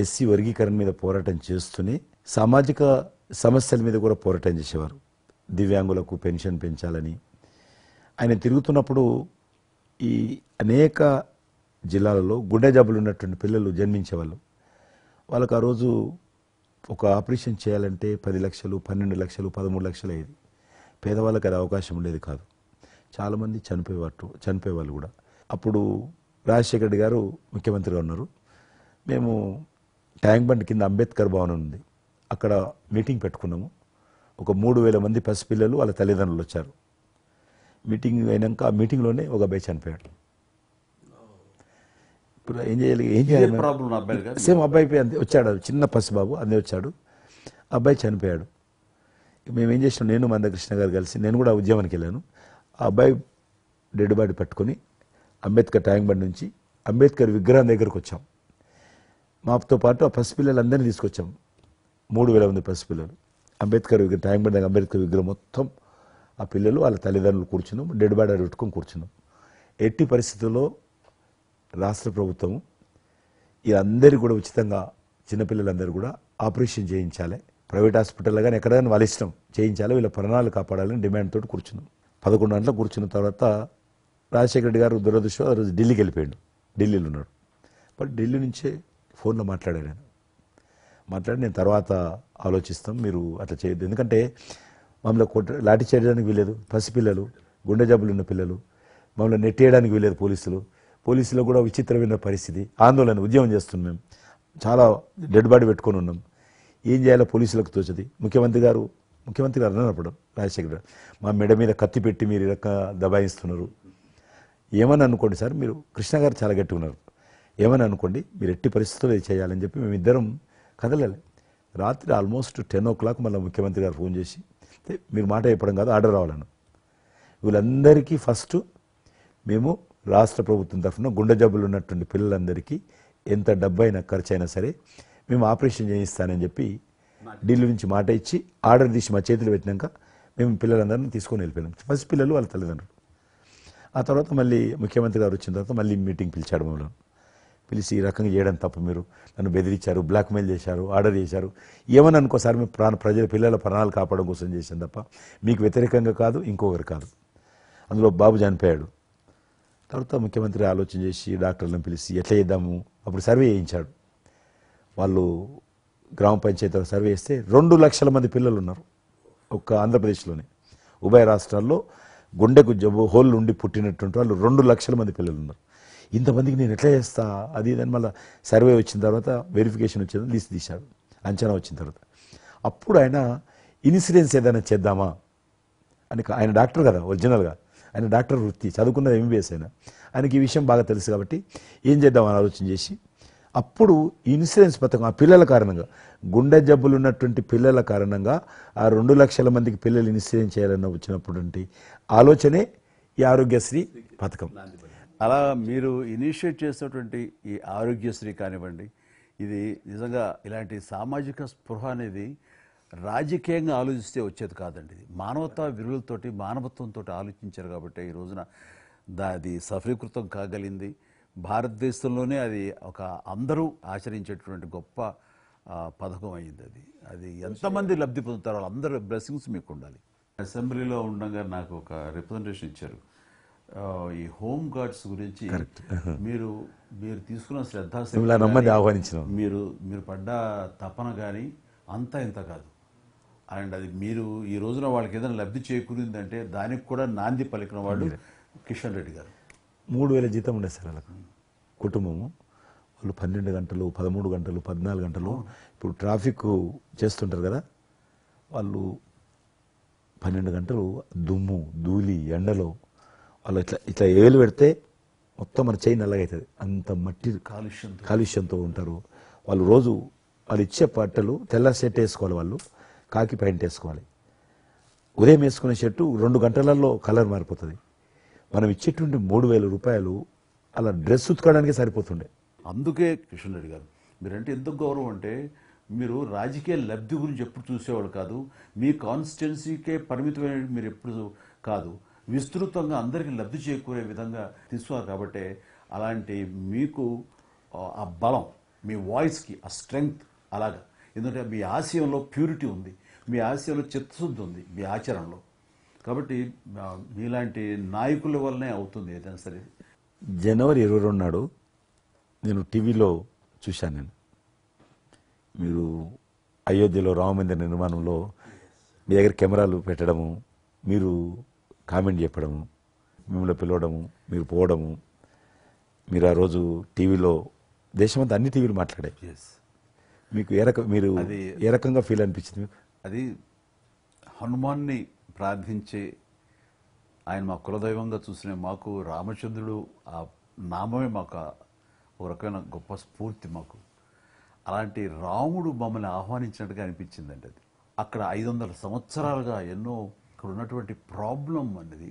SC వర్గీకరణ మీద పోరాటం చేస్తూనే సామాజిక సమస్యల మీద కూడా పోరాటం చేసేవారు. దివ్యాంగులకు పెన్షన్ పెంచాలని ఆయన తిరుగుతున్నప్పుడు ఈ అనేక జిల్లాలలో గుండె జబ్బులు ఉన్నటువంటి పిల్లలు జన్మించేవాళ్ళు. వాళ్ళకు ఆ రోజు ఒక ఆపరేషన్ చేయాలంటే 10 లక్షలు, 12 లక్షలు, 13 లక్షలు అయ్యేది. పేదవాళ్ళకి అది అవకాశం ఉండేది కాదు. చాలామంది చనిపోయేవాళ్ళు కూడా. అప్పుడు రాజశేఖర రెడ్డి గారు ముఖ్యమంత్రిగా ఉన్నారు. మేము ట్యాంక్ బండ్ కింద అంబేద్కర్ భవనం ఉంది, అక్కడ మీటింగ్ పెట్టుకున్నాము. ఒక 3000 మంది పసిపిల్లలు వాళ్ళ తల్లిదండ్రులు వచ్చారు. మీటింగ్ అయినాక ఆ మీటింగ్లోనే ఒక అబ్బాయి చనిపోయాడు. ఇప్పుడు ఏం చేయాలి సేమ్ అబ్బాయి అంతే వచ్చాడు, చిన్న పసిబాబు అందే వచ్చాడు, అబ్బాయి చనిపోయాడు. మేమేం చేసినాం, నేను మందకృష్ణ గారు కలిసి నేను కూడా ఉద్యమానికి వెళ్ళాను. ఆ అబ్బాయి డెడ్ బాడీ పట్టుకొని అంబేద్కర్ ట్యాంక్ బండ్ నుంచి అంబేద్కర్ విగ్రహం దగ్గరకు వచ్చాం. మాతో పాటు ఆ పసిపిల్లలందరినీ తీసుకొచ్చాం. 3000 మంది పసిపిల్లలు అంబేద్కర్ ట్యాంక్ బండ్ దగ్గర అంబేద్కర్ విగ్రహం మొత్తం ఆ పిల్లలు వాళ్ళ తల్లిదండ్రులు కూర్చున్నాం, డెడ్ బాడీ పెట్టుకొని కూర్చున్నాం. ఎట్టి పరిస్థితుల్లో రాష్ట్ర ప్రభుత్వం వీళ్ళందరికీ కూడా ఉచితంగా చిన్నపిల్లలందరూ కూడా ఆపరేషన్ చేయించాలి, ప్రైవేట్ హాస్పిటల్లో కానీ ఎక్కడైనా వాళ్ళ ఇష్టం చేయించాలి, వీళ్ళ ప్రాణాలు కాపాడాలని డిమాండ్ తోటి కూర్చున్నాం. 11 గంటలకు కూర్చున్న తర్వాత రాజశేఖర రెడ్డి గారు దురదృష్టం ఆ రోజు ఢిల్లీకి వెళ్ళిపోయాడు. ఢిల్లీలో ఉన్నాడు. బట్ ఢిల్లీ నుంచే ఫోన్లో మాట్లాడాడు. మాట్లాడి నేను తర్వాత ఆలోచిస్తాం, మీరు అట్లా చేయొద్దు, ఎందుకంటే మమ్మల్ని లాఠీ చేయడానికి వీలేదు, పసిపిల్లలు, గుండె జబ్బులు ఉన్న పిల్లలు, మమ్మల్ని నెట్టేయడానికి వీలేదు పోలీసులో కూడా విచిత్రమైన పరిస్థితి, ఆందోళన, ఉద్యమం చేస్తున్నాం. మేము చాలా డెడ్ బాడీ పెట్టుకొని ఉన్నాం. ఏం చేయాలో పోలీసులకు తోచది. ముఖ్యమంత్రి గారు అన్నప్పుడు రాజశేఖర్ గారు మా మెడ మీద కత్తి పెట్టి మీరు రక దబాయిస్తున్నారు, ఏమని అనుకోండి సార్, మీరు కృష్ణ గారు చాలా గట్టిగా ఉన్నారు, ఏమని అనుకోండి, మీరు ఎట్టి పరిస్థితుల్లో ఇది చేయాలని చెప్పి మేమిద్దరం కదలాలి. రాత్రి ఆల్మోస్ట్ 10 o'clock మళ్ళీ ముఖ్యమంత్రి గారు ఫోన్ చేసి మీరు మాట చెప్పడం కాదు ఆర్డర్ రావాలను. వీళ్ళందరికీ ఫస్ట్ మేము రాష్ట్ర ప్రభుత్వం తరఫున గుండె జబ్బులు ఉన్నటువంటి పిల్లలందరికీ ఎంత డబ్బు అయినా ఖర్చు అయినా సరే మేము ఆపరేషన్ చేయిస్తానని చెప్పి ఢిల్లీ నుంచి మాట ఇచ్చి ఆర్డర్ తీసి మా చేతులు పెట్టినాక మేము పిల్లలందరినీ తీసుకొని వెళ్ళిపోయినాం, ఫస్ట్ పిల్లలు వాళ్ళ తల్లిదండ్రులు. ఆ తర్వాత మళ్ళీ ముఖ్యమంత్రి గారు వచ్చిన తర్వాత మళ్ళీ మీటింగ్ పిలిచాడు. మమ్మల్ని పిలిచి ఈ రకంగా చేయడం తప్ప, మీరు నన్ను బెదిరించారు, బ్లాక్మెయిల్ చేశారు, ఆర్డర్ చేశారు, ఏమని అనుకోసారి మేము పిల్లల ప్రాణాలు కాపాడడం కోసం చేశాం తప్ప మీకు వ్యతిరేకంగా కాదు, ఇంకొకరు కాదు. అందులో బాబు చనిపోయాడు. తర్వాత ముఖ్యమంత్రి ఆలోచన చేసి డాక్టర్లను పిలిచి ఎట్లా చేద్దాము, అప్పుడు సర్వే చేయించాడు. వాళ్ళు గ్రామ పంచాయతీలో సర్వే చేస్తే 2 లక్షల మంది పిల్లలు ఉన్నారు ఒక్క ఆంధ్రప్రదేశ్లోనే. ఉభయ రాష్ట్రాల్లో గుండెకు జబ్బు హోల్ ఉండి పుట్టినటువంటి వాళ్ళు 2 లక్షల మంది పిల్లలు ఉన్నారు. ఇంతమందికి నేను ఎట్లా చేస్తా అది ఇదని మళ్ళీ సర్వే వచ్చిన తర్వాత వెరిఫికేషన్ వచ్చిన లిస్ట్ తీశాడు, అంచనా వచ్చిన తర్వాత అప్పుడు ఆయన ఇన్సూరెన్స్ ఏదైనా చేద్దామా అని, ఆయన డాక్టర్ కదా ఒరిజినల్గా, ఆయన డాక్టర్ వృత్తి చదువుకున్నది MBBS అయినా, ఆయనకి ఈ విషయం బాగా తెలుసు కాబట్టి ఏం చేద్దామని ఆలోచన చేసి అప్పుడు ఇన్సూరెన్స్ పథకం ఆ పిల్లల కారణంగా, గుండె జబ్బులు ఉన్నటువంటి పిల్లల కారణంగా ఆ 2 లక్షల మందికి పిల్లలు ఇన్సూరెన్స్ చేయాలన్న వచ్చినటువంటి ఆలోచనే ఈ ఆరోగ్యశ్రీ పథకం. అలా మీరు ఇనిషియేట్ చేసినటువంటి ఈ ఆరోగ్యశ్రీ కానివ్వండి, ఇది నిజంగా ఇలాంటి సామాజిక స్పృహ అనేది రాజకీయంగా ఆలోచిస్తే వచ్చేది కాదండి. ఇది మానవతా విలువలతోటి మానవత్వంతో ఆలోచించారు కాబట్టి ఈ రోజున అది సఫలీకృతం కాగలిగింది. భారతదేశంలోనే అది ఒక అందరూ ఆచరించేటువంటి గొప్ప పథకం అయింది. అది ఎంతమంది లబ్ధి పొందుతారో వాళ్ళందరూ బ్లెస్సింగ్స్ మీకు ఉండాలి. అసెంబ్లీలో ఉండగా నాకు ఒక రిప్రజెంటేషన్ ఇచ్చారు. ఈ హోమ్ గార్డ్స్ గురించి మీరు తీసుకున్న శ్రద్ధాశక్తి, ఆహ్వానించిన మీరు పడ్డ తపన కానీ అంతా ఇంత కాదు. అండ్ అది మీరు ఈ రోజున వాళ్ళకి ఏదైనా లబ్ధి చేకూరిందంటే దానికి కూడా నాంది పలికిన వాడు కిషన్ రెడ్డి గారు. 3000 జీతం ఉండే సార్ వాళ్ళకు కుటుంబము. వాళ్ళు 12 గంటలు, 13 గంటలు, 14 గంటలు ఇప్పుడు ట్రాఫిక్ చేస్తుంటారు కదా, వాళ్ళు 12 గంటలు దుమ్ము ధూళి ఎండలో వాళ్ళు ఇట్లా ఏలు పెడితే మొత్తం మన చేయి నల్లగవుతుంది, అంత మట్టి కాలుష్యంతో ఉంటారు వాళ్ళు. రోజు వాళ్ళు ఇచ్చే బట్టలు తెల్ల షర్ట్ వేసుకోవాలి, వాళ్ళు కాకి ప్యాంట్ వేసుకోవాలి. ఉదయం వేసుకునే షర్టు 2 గంటలలో కలర్ మారిపోతుంది. మనం ఇచ్చేటువంటి 3000 రూపాయలు అలా డ్రెస్ ఉతుకోవడానికి సరిపోతుండే. అందుకే కిషన్ రెడ్డి గారు మీరంటే ఎందుకు గౌరవం అంటే, మీరు రాజకీయ లబ్ధి గురించి ఎప్పుడు చూసేవాళ్ళు కాదు, మీ కాన్స్టిట్యున్సీకే పరిమితమైన మీరు ఎప్పుడు కాదు, విస్తృతంగా అందరికీ లబ్ధి చేకూరే విధంగా తీసుకున్నారు. కాబట్టి అలాంటి మీకు ఆ బలం మీ వాయిస్కి ఆ స్ట్రెంగ్త్ అలాగా. ఎందుకంటే మీ ఆశయంలో ప్యూరిటీ ఉంది, మీ ఆశయంలో చిత్తశుద్ధి ఉంది మీ ఆచరణలో. కాబట్టి మీలాంటి నాయకుల వల్లనే అవుతుంది ఏదైనా సరే. జనవరి 22 నాడు నేను టీవీలో చూశాను. మీరు అయోధ్యలో రామమందిర నిర్మాణంలో మీ దగ్గర కెమెరాలు పెట్టడము, మీరు కామెంట్ చెప్పడము, మిమ్మల్ని పిలవడము, మీరు పోవడము, మీరు ఆ రోజు టీవీలో దేశమంతా అన్ని టీవీలు మాట్లాడాయి. మీకు మీరు ఏ రకంగా ఫీల్ అనిపించింది మీకు? అది హనుమాన్ని ప్రార్థించే ఆయన మా కులదైవంగా చూసిన మాకు రామచంద్రుడు ఆ నామమే మాకు ఒక రకమైన గొప్ప స్ఫూర్తి మాకు. అలాంటి రాముడు మమ్మల్ని ఆహ్వానించినట్టుగా అనిపించిందండి. అది అక్కడ 500 సంవత్సరాలుగా ఎన్నో ఇక్కడ ఉన్నటువంటి ప్రాబ్లం అనేది